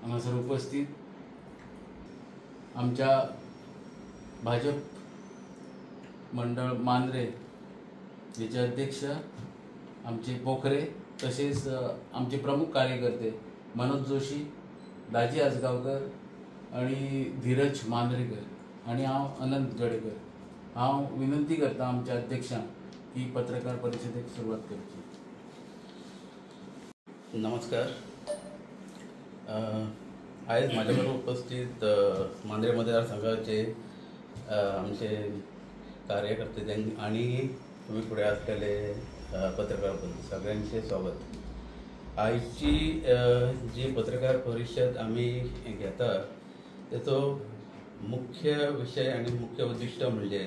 हांगासर उपस्थित आमच्या भाजप मंडळ मांद्रे हेचे अध्यक्ष आमचे पोखरे तसेच आमचे प्रमुख कार्यकर्ते मनोज जोशी, दाजी आजगावकर आणि धीरज मांद्रेकर आणि हांव अनंत गडेकर। हांव विनंती करता आमच्या अध्यक्षांक की पत्रकार परिषदेक सुरवात करची। नमस्कार। आज माझ्याबरोबर उपस्थित मांद्रे मतदारसंघाचे आमचे कार्यकर्ते आणि तुम्ही पुढे असलेले पत्रकार सगळ्यांचे स्वागत। आजची जी पत्रकार परिषद आम्ही घेता त्याचो मुख्य विषय आणि मुख्य उद्दिष्ट म्हणजे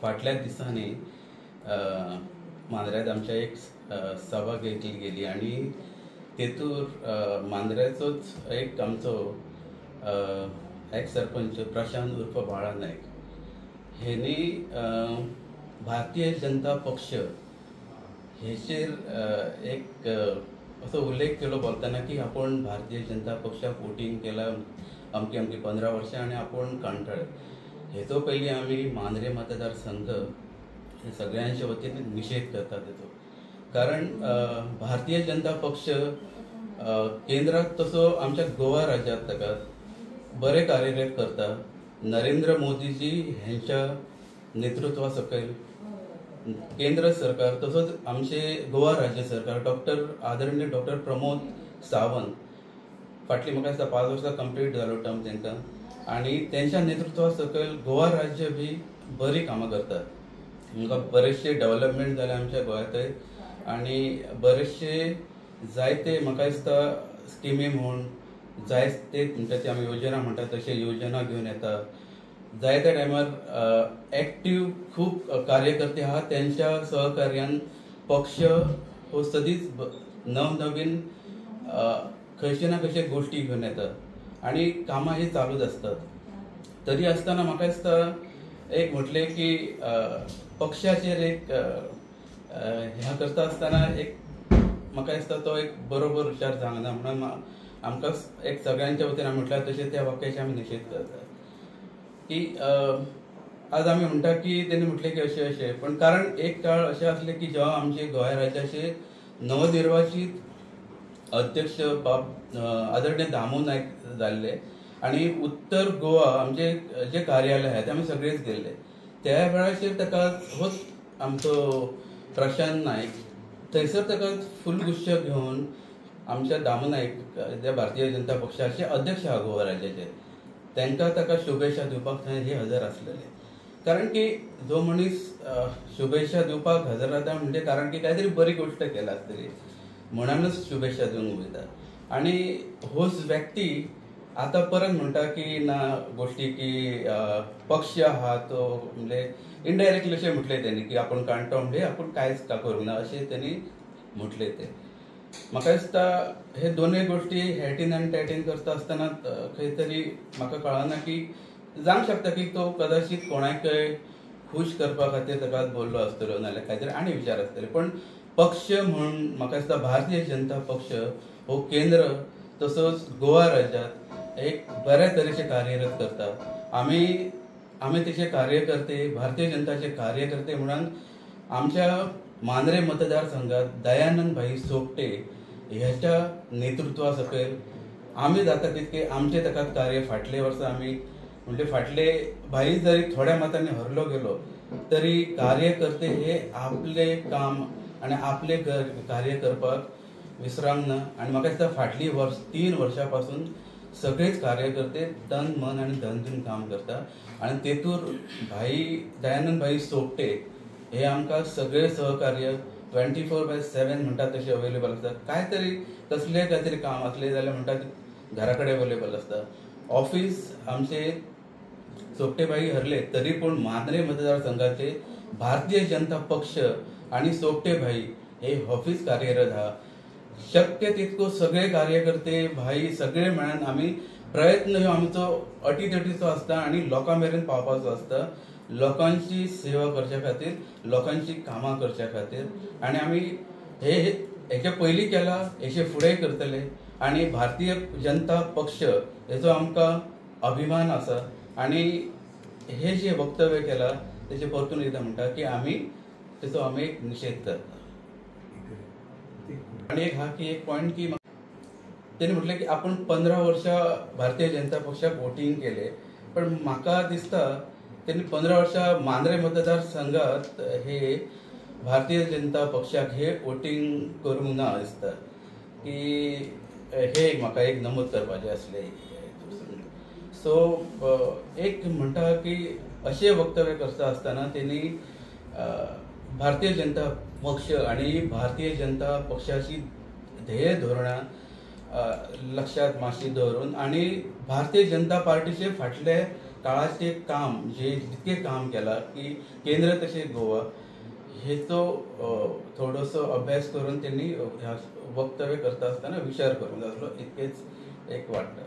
फाटल्या दिसांनी मांद्र्यात आमच्या एक सभा घेतली गेली आणि तेतूर मांद्र्याचोच एक आमचो एक्स सरपंच प्रशांत उर्फ बाळा नायक हेनी भारतीय जनता पक्ष हेचेर एक असो उल्लेख केलो बोलताना की आपण भारतीय जनता पक्षाक वोटिंग केला अमकी 15 वर्षां आणि आपण कांटाळे हेचो पयलीं आमी मांद्रे मतदारसंघ सगळ्यांच्या वतीन निषेध करता तेचो। कारण भारतीय जनता पक्ष केंद्रात तसो आमच्या गोवा राज्यात ताका बरे कार्यरत करता। नरेंद्र मोदीजी हेंच्या नेतृत्वा सकयल केंद्र सरकार तसोच आमचे गोवा राज्य सरकार आदरणीय डॉक्टर प्रमोद सावंत फाटली म्हाका दिसता 5 वर्सां कंप्लीट जालो टर्म तांकां आणि त्यांच्या नेतृत्वा सकयल गोवा राज्य भी बरी कामां करतात। आमकां बरेचशे डेव्हलपमेंट जाले आमच्या गोंयांत आणि बरेचशे जायते म्हाका दिसता स्किमी म्हूण जायते म्हणटा आमी योजना म्हणटा तशे योजना घेवन येता। जायत्या टायमार एक्टिव्ह खूप कार्यकर्ते आहा त्यांच्या सहकार्यान पक्ष हो सदीच नवनवीन खंयचे ना खंयचे गोष्टी घेवन येता आणि कामां ही चालूच असतात। तरी आसतना म्हाका दिसता एक म्हटले की पक्षाचेर एक ह्या करता आसतना एक म्हाका दिसता तो एक बरोबर विचार जावंक ना म्हणून आमकां एक सगळ्यांच्या वतीन हांवें म्हटल्यार तशें त्या वाक्याचे आमी निशेध करता की आज आमी म्हणटा की तेणी म्हटलें की अशें पण कारण एक काळ अशें आसलें की जेव्हा आमचे गोंय राज्याचे नवनिर्वाचित अध्यक्ष आदरणीय दामू नायक जाल्ले आणि उत्तर गोवा आमचे जे कार्यालय आहे ते आमी सगळेच गेल्ले त्या वेळाचेर ताका होच आमचो प्रशांत नायक थंयसर ताका फुलगुच्छ घेवन आमच्या दामू नायक जे भारतीय जनता पक्षाचे अध्यक्ष आहा गोवा राज्याचे तांकां ताका शुभेच्छा दिवपाक थंय हे हजर आसलेले। कारण की जो मनीस शुभेच्छा दिवपाक हजर रावता म्हणजे कारण की काहीतरी बरी गोष्ट केला आसतली म्हणूनच शुभेच्छा दिवंक वयता आणि होच व्यक्ती आता परत म्हणटा की ना गोष्टी की पक्ष आहा तो म्हणजे इनडायरेक्टली अशें म्हटले त्यांनी की आपण काणटो म्हणजे आपण कांयच करूंक ना अशें त्यांनी म्हटले ते। म्हाका दिसता हे दोनूय गोष्टी हेटीन आनी टॅटीन करता आसतना खंय तरी म्हाका कळना की जावंक शकता की तो कदाचित कोणाकय खूश करपा खातीर ताका बोललो आसतलो नाल्यार कांय तरी आनी विचार आसतले पण पक्ष म्हणून म्हाका दिसता भारतीय जनता पक्ष हो केंद्र तसोच गोवा राज्यात एक बऱ्या तरेचे कार्यरत करता। आमी तेचे कार्यकर्ते भारतीय जनताचे कार्यकर्ते म्हणून आमच्या मांद्रे मतदारसंघात दयानंद भाई सोपटे ह्याच्या नेतृत्वा सकयल आमी जाता तितके आमचे ताका कार्य फाटले वर्सा आमी म्हणजे फाटले भाई जरी थोड्या मतांनी हरलो गेलो तरी कार्यकर्ते हे आपले काम आणि आपले कार्य करपाक विसरांक ना आणि म्हाका दिसता फाटली 3 वर्सां पासून सगळेच कार्यकर्ते तन मन आणि धन दिवन काम करता आणि तेतूर भाई दयानंद भाई सोपटे हे आमकां सगळे सहकार्य 24/7 म्हणटा तशें अवेलेबल आसता। काय तरी काम असले जाल्यार म्हणटा घरा कडेन अवेलेबल आसता। ऑफिस आमचे सोपटे भाई हरले तरी पूण मांद्रे मतदारसंघाचे भारतीय जनता पक्ष आणि सोपटे भाई हे ऑफिस कार्यरत आहा। शक्य तितको सगळे कार्यकर्ते भाई सगळे मेळून आमी प्रयत्न ह्यो आमचो अटीतटीचो आसता आणि लोकां मेरेन पावपाचो आसता लोकांची सेवा करच्या खातीर लोकांची कामां करच्या खातीर आणि आमी हेचे पयलीं केला हेचे फुडेंय करतले आणि भारतीय जनता पक्ष हेचो आमकां अभिमान आसा आणि हे जे वक्तव्य केला त्याचे परतून एकदा म्हणटा की आम्ही एक निषेध करता. आणि एक हा की एक पॉइंट की त्यांनी म्हटलं की आपण 15 वर्षा भारतीय जनता पक्षाक वोटिंग केले, पण म्हाका दिसता त्यांनी 15 वर्षा मांद्रे मतदारसंघात हे भारतीय जनता पक्षाक हे वोटिंग करूंक ना दिसता की हे म्हाका एक नमूद करपाचें आसलें. सो एक म्हणटा की अशें वक्तव्य करता आसतना त्यांनी भारतीय जनता पक्ष आणि भारतीय जनता पक्षाची ध्येय धोरणां लक्षात मातशी दवरून आणि भारतीय जनता पार्टीचे फाटले काळाचे काम जे जितके काम केला की केंद्र तशेंच गोवा हेचो थोडोसो अभ्यास करून त्यांनी ह्या वक्तव्य करता आसतना विचार करूंक जाय आसलो, इतकेच एक वाटतं.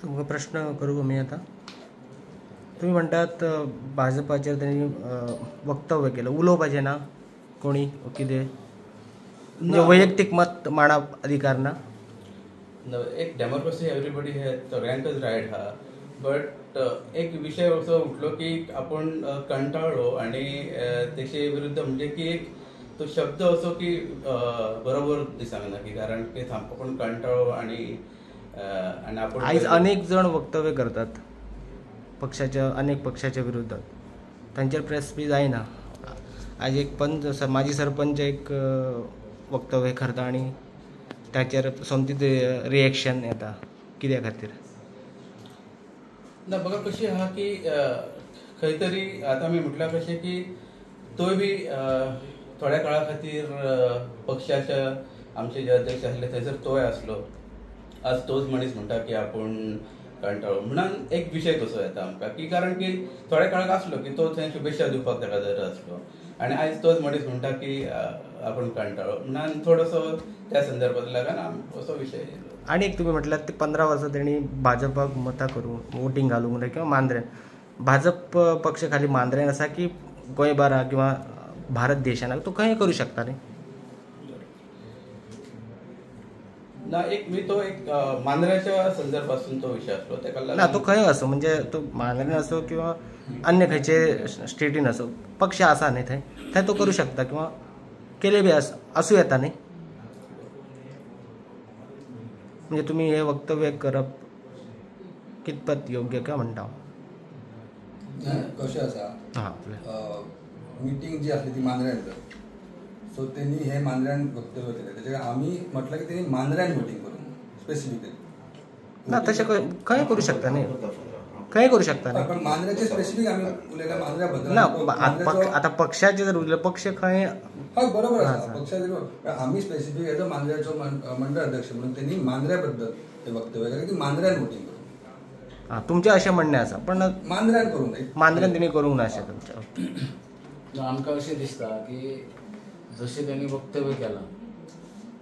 तुमकां प्रश्न करूं मी आता. तुम्ही म्हणटात भाजपाचेर त्यांनी वक्तव्य केलं, उलोवपाचें ना कोणी कितें म्हणजे वैयक्तिक मत मांडप अधिकार ना? एक डेमोक्रेसी एवरीबडी हे सगळ्यांकच रायट हा, बट एक विषय असो उठलो की आपण कंटाळलो आणि त्याचे विरुद्ध म्हणजे की एक तो शब्द असो की बरोबर दिसना की कारण की आपण कंटाळो आणि आपण आयज अनेक जण वक्तव्य करतात पक्षाच्या अनेक पक्षाच्या विरोधात, तांचेर प्रेस बी जायना. आज एक माजी सरपंच एक वक्तव्य करता आणि त्याचेर सोमतीच रिएक्शन येता, कित्या खातीर? ना बघा कशी आहा की खंय तरी आता मी म्हटल्या कशें की तोय बी थोड्या काळा खातीर पक्षाच्या आमचे जे अध्यक्ष आसले थंयसर तोय आसलो. आज तोच मनीस म्हणटा की आपण कंटाळो म्हणून एक विषय कसो येता आमकां की कारण की थोड्या काळाक आसलो की तो थंय शुभेच्छा दिवपाक ताका जर आसलो आणि आयज तोच मनीस म्हणटा की आपण कंटाळो म्हणून थोडोसो त्या संदर्भात लागून असो विषय येयलो. आणि एक तुम्ही म्हटल्यात ते 15 वर्सां तेणी भाजपाक मतां करून वोटिंग घालूंक ना किंवा मांद्र्यान. भाजप पक्ष खाली मांद्र्यान आसा की गोंयभरा किंवा भारत देशान तो खंय करू शकता न्ही? ना एक मी तो एक मांद्र्याच्या संदर्भातून तो विषय असलो त्याला ना तो खंय असो म्हणजे तो मांद्र्यान असो किंवा अन्य खंयचे स्टेटीन असो पक्ष आसा न्ही थंय थंय तो करू शकता किंवा केले बी आसूं येता न्ही. म्हणजे तुम्ही हे वक्तव्य करप कितपत योग्य काय म्हणटा? कशें आसा मिटींग जी आसली ती मांद्र्यान जाली, सो त्यांनी हे मांद्र्यान वक्तव्य केलें, तेजेर आमी म्हटलें की तेणी मांद्र्यान मिटींग करूंक स्पेसिफिकली ना तशें खंय करू शकता न्ही, खंय करू शकता न्ही. पण मांद्र्याचे स्पेसिफिक आमी उलयल्या मांद्र्या बद्दल ना आता पक्षाचे जर उरले पक्ष खंय हय बरोबर आसा पक्षाचे आमी स्पेसिफीक एज अ मांद्र्याचो मंडळ अध्यक्ष म्हणून त्यांनी मांद्र्या बद्दल ते वक्तव्य केलें की मांद्र्यान वोटिंग करूंक. तुमचें अशें म्हणणें आसा पण मांद्र्यान करूंक मांद्र्यान तेणी करूंक ना अशें तुमच्या आमकां अशें दिसता की जशें तेणी वक्तव्य केलां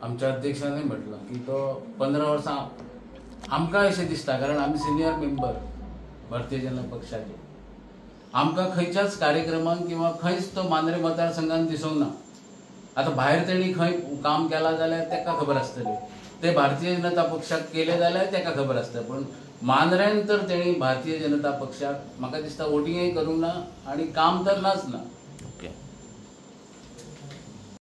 आमच्या अध्यक्षानूय म्हटलां की तो 15 वर्सां आमकां अशें दिसता कारण आमी सिनियर मेंबर भारतीय जनता पक्षाचे आमकां खंयच्याच कार्यक्रमांक किंवा खंयच तो मांद्रे मतदारसंघान दिसूंक ना. आतां भायर तेणी खंय काम केलां जाल्यार तेका खबर आसतलें, ते भारतीय जनता पक्षाक केले जाल्यार तेका खबर आसता, पण मांद्र्यान तर तेणी भारतीय जनता पक्षाक म्हाका दिसता वोटिंगय करूंक ना आणि काम तर नाच ना.